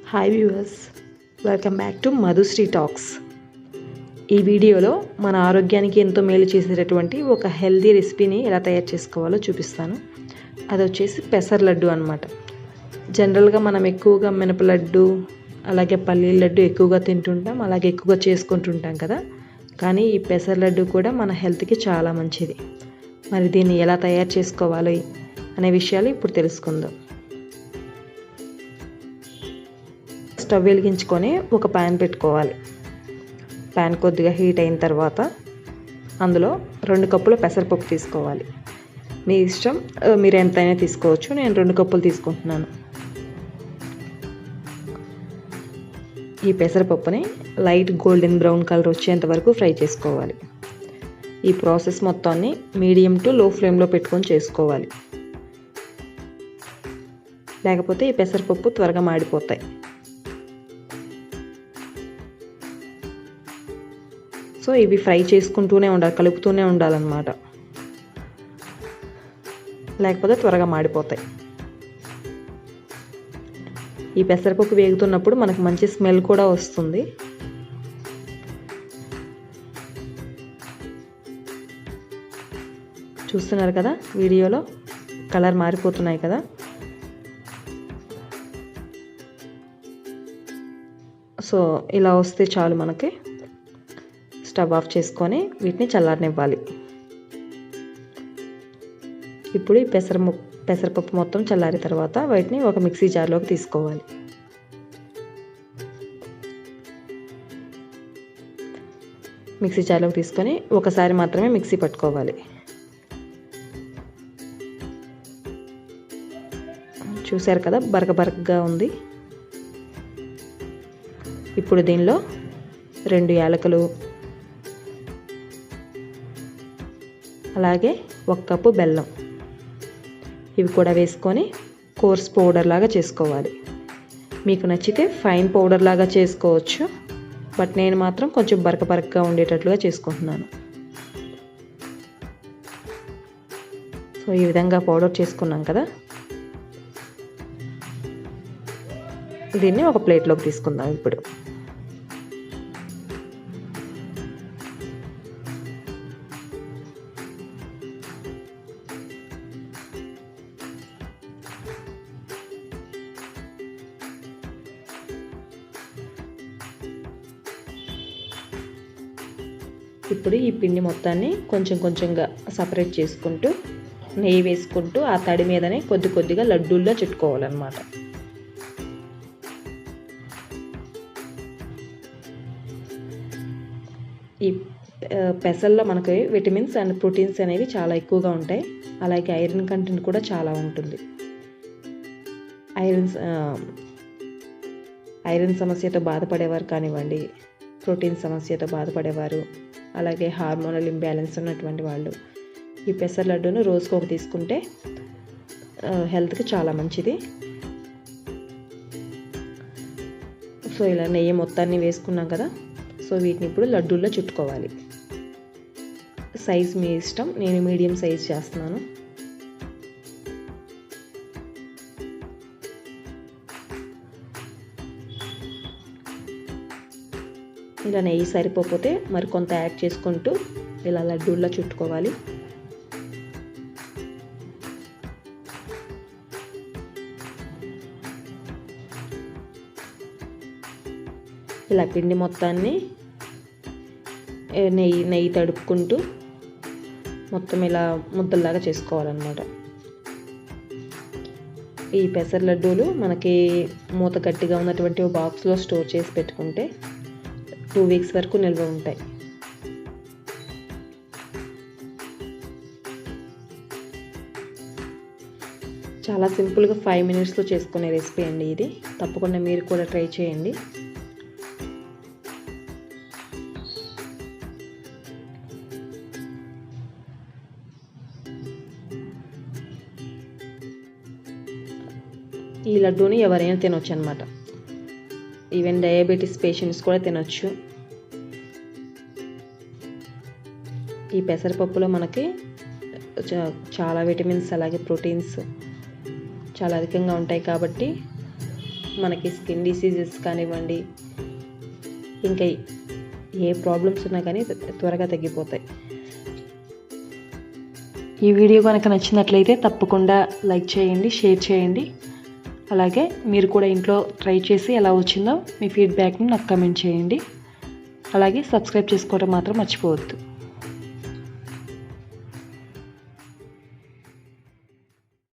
Hi viewers, welcome back to Madhushree talks. ఈ వీడియోలో మన ఆరోగ్యానికి ఎంతో మేలు చేసేటటువంటి ఒక హెల్దీ రెసిపీని ఎలా తయారు చేసుకోవాలో చూపిస్తాను. అది వచ్చేసి పెసర లడ్డు అనమాట. జనరల్గా మనం ఎక్కువగా మినప లడ్డు అలాగే పల్లీల లడ్డు ఎక్కువగా తింటుంటాం, అలాగే ఎక్కువగా చేసుకుంటుంటాం కదా. కానీ ఈ పెసర లడ్డు కూడా మన హెల్త్కి చాలా మంచిది. మరి దీన్ని ఎలా తయారు చేసుకోవాలి అనే విషయాలు ఇప్పుడు తెలుసుకుందాం. స్టవ్ వెలిగించుకొని ఒక ప్యాన్ పెట్టుకోవాలి. ప్యాన్ కొద్దిగా హీట్ అయిన తర్వాత అందులో 2 కప్పుల పెసరపప్పు తీసుకోవాలి. మీ ఇష్టం, మీరు ఎంతైనా తీసుకోవచ్చు. నేను 2 కప్పులు తీసుకుంటున్నాను. ఈ పెసరపప్పుని లైట్ గోల్డెన్ బ్రౌన్ కలర్ వచ్చేంత వరకు ఫ్రై చేసుకోవాలి. ఈ ప్రాసెస్ మొత్తాన్ని మీడియం టు లో ఫ్లేమ్లో పెట్టుకొని చేసుకోవాలి, లేకపోతే ఈ పెసరపప్పు త్వరగా మాడిపోతాయి. సో ఇవి ఫ్రై చేసుకుంటూనే ఉండాలి, కలుపుతూనే ఉండాలన్నమాట, లేకపోతే త్వరగా మాడిపోతాయి. ఈ పెసరపప్పు వేగుతున్నప్పుడు మనకు మంచి స్మెల్ కూడా వస్తుంది. చూస్తున్నారు కదా, వీడియోలో కలర్ మారిపోతున్నాయి కదా. సో ఇలా వస్తే చాలు. మనకి స్టవ్ ఆఫ్ చేసుకొని వీటిని చల్లారనివ్వాలి. ఇప్పుడు ఈ పెసరపప్పు మొత్తం చల్లారిన తర్వాత వీటిని ఒక మిక్సీ జార్లోకి తీసుకోవాలి. మిక్సీ జార్లోకి తీసుకొని ఒకసారి మాత్రమే మిక్సీ పట్టుకోవాలి. చూశారు కదా, బరకగా ఉంది. ఇప్పుడు దీనిలో 2 యాలకులు, అలాగే 1 కప్పు బెల్లం, ఇవి కూడా వేసుకొని కోర్స్ పౌడర్ లాగా చేసుకోవాలి. మీకు నచ్చితే ఫైన్ పౌడర్ లాగా చేసుకోవచ్చు, బట్ నేను మాత్రం కొంచెం బరకగా ఉండేటట్లుగా చేసుకుంటున్నాను. సో ఈ విధంగా పౌడర్ చేసుకున్నాం కదా, దీన్ని ఒక ప్లేట్లోకి తీసుకుందాం. ఇప్పుడు ఈ పిండి మొత్తాన్ని కొంచెంగా సపరేట్ చేసుకుంటూ నెయ్యి వేసుకుంటూ ఆ తడి మీదనే కొద్దిగా లడ్డూల్లో చుట్టుకోవాలన్నమాట. ఈ పెసల్లో మనకి విటమిన్స్ అండ్ ప్రోటీన్స్ అనేవి చాలా ఎక్కువగా ఉంటాయి. అలాగే ఐరన్ కంటెంట్ కూడా చాలా ఉంటుంది. ఐరన్ సమస్యతో బాధపడేవారు కానివ్వండి, ప్రోటీన్ సమస్యతో బాధపడేవారు, అలాగే హార్మోనల్ ఇంబ్యాలెన్స్ ఉన్నటువంటి వాళ్ళు ఈ పెసర లడ్డూను రోజుకొకటి తీసుకుంటే హెల్త్కి చాలా మంచిది. సో ఇలా నెయ్యి మొత్తాన్ని వేసుకున్నాం కదా. సో వీటిని ఇప్పుడు లడ్డూల్లో చుట్టుకోవాలి. సైజ్ మీ ఇష్టం, నేను మీడియం సైజ్ చేస్తున్నాను. ఇలా నెయ్యి సరిపోతే మరి కొంత యాడ్ చేసుకుంటూ ఇలా లడ్డూల్లో చుట్టుకోవాలి. ఇలా పిండి మొత్తాన్ని నెయ్యి తడుపుకుంటూ మొత్తం ఇలా ముద్దల్లాగా చేసుకోవాలన్నమాట. ఈ పెసర లడ్డూలు మనకి మూత గట్టిగా ఉన్నటువంటి ఒక బాక్స్లో స్టోర్ చేసి పెట్టుకుంటే 2 వీక్స్ వరకు నిల్వ ఉంటాయి. చాలా సింపుల్గా 5 మినిట్స్లో చేసుకునే రెసిపీ అండి ఇది. తప్పకుండా మీరు కూడా ట్రై చేయండి. ఈ లడ్డూని ఎవరైనా తినొచ్చు అనమాట. ఈవెన్ డయాబెటీస్ పేషెంట్స్ కూడా తినొచ్చు. ఈ పెసరపప్పులో మనకి చాలా విటమిన్స్ అలాగే ప్రోటీన్స్ చాలా అధికంగా ఉంటాయి కాబట్టి మనకి స్కిన్ డిసీజెస్ కానివ్వండి, ఇంకా ఏ ప్రాబ్లమ్స్ ఉన్నా కానీ త్వరగా తగ్గిపోతాయి. ఈ వీడియో కనుక నచ్చినట్లయితే తప్పకుండా లైక్ చేయండి, షేర్ చేయండి. అలాగే మీరు కూడా ఇంట్లో ట్రై చేసి ఎలా వచ్చిందో మీ ఫీడ్బ్యాక్ని నాకు కమెంట్ చేయండి. అలాగే సబ్స్క్రైబ్ చేసుకోవడం మాత్రం మర్చిపోవద్దు.